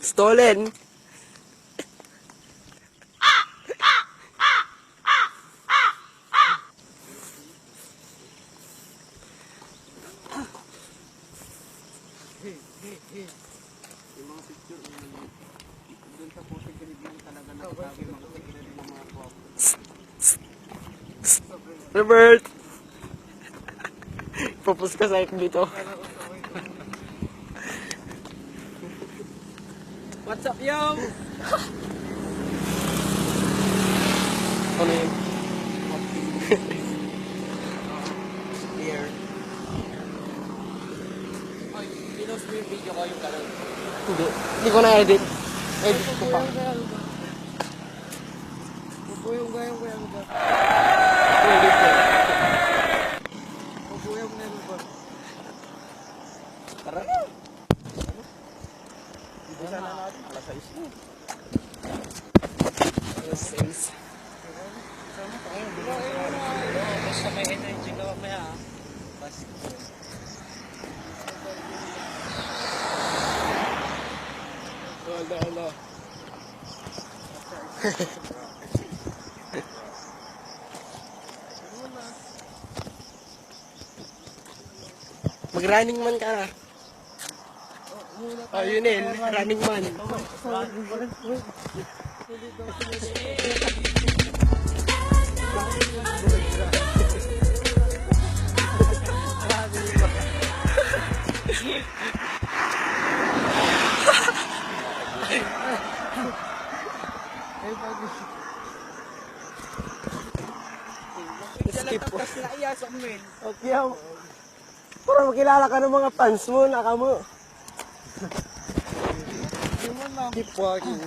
Stolen. Yung mga picture, doon sa puso ganyan talaga nakatabi mga picture ng mga guwapo. Robert! Propose ka sa akin dito. What's up, yo? Ano yun? Here. Ay, pinost mo yung video ko yung gano'n. Hindi ko na-edit. Edit ko pa. Pupuyong ba yung kuya mo ba? Edit ko. Pupuyong na mo ba? Tara. Dito sana natin. Alas 6 mo. Alas 6. Basta may energy ka mamaya ha. Basta. Wala. Mag-running man ka na. Oh, yun eh. Running man. Skip po. Okay, para makilala ka ng mga fans mo, naka mo. Keep walking.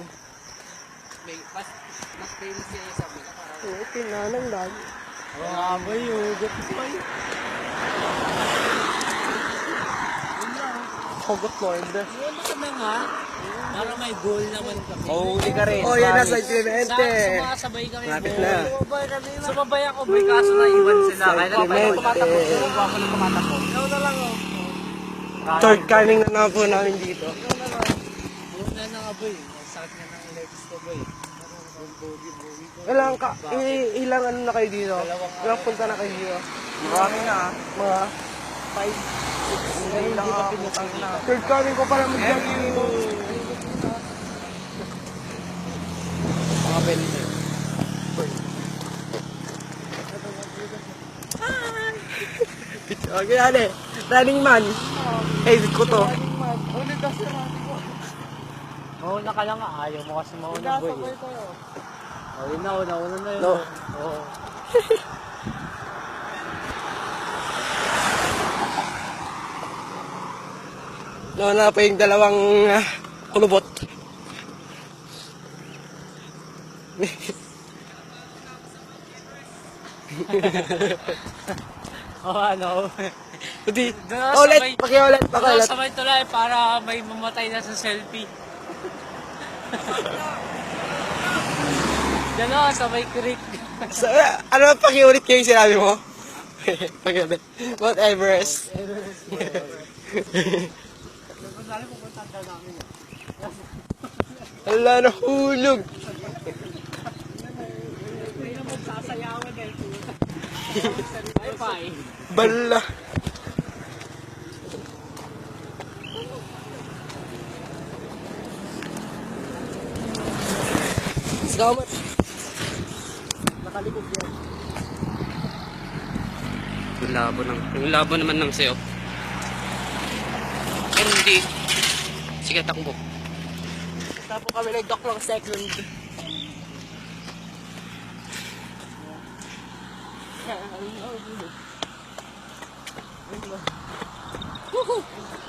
Mas famous yan yung sabi na parang. Okay na, nang lagi. Ba yun? Hugot Lord. Ano ka na nga? Para may goal naman kami. Huli ka rin. Oh, yan na sa Clemente. Sumasabay kami. Lapit na. Sumabay ako, may kaso na iwan sila. Kaya Clemente. tumatakbo. Ako na tumatakbo. Ikaw na lang oh. Third coming na po namin dito. Una na nga boy. Sakit nga ng legs ko boy. Ilang ilang ano na kayo dito? Ilang punta na kayo dito? Marami na Mga 5, 6, ngayon lang ako. Third coming ko para mag-jogging dito. mga bente. Okay, ane. Running man. Edit ko to. Mauna ka lang ah. Ayaw mo kasi mauna boy. Oh, yun na, una na yun. No. Oo. Nauna pa yung dalawang kulubot. Oh, ano? Hindi. Doon Ulit, sabay- pakiulit, pakiulit. Sabay tulay para may mamatay na sa selfie. Gano'n, sabay crit. Ano ba pakiulit kayo yung sinabi mo? Pakiulit. Mount Everest. Wala, nahulog. Hindi na magsasayawan dahil puta. Bye-bye. Bala. Salamat. Nakalikod yan. Yung labo naman ng sayo. Pero hindi. Sige, takbo. Tapos kami nag-dock lang second. Woohoo!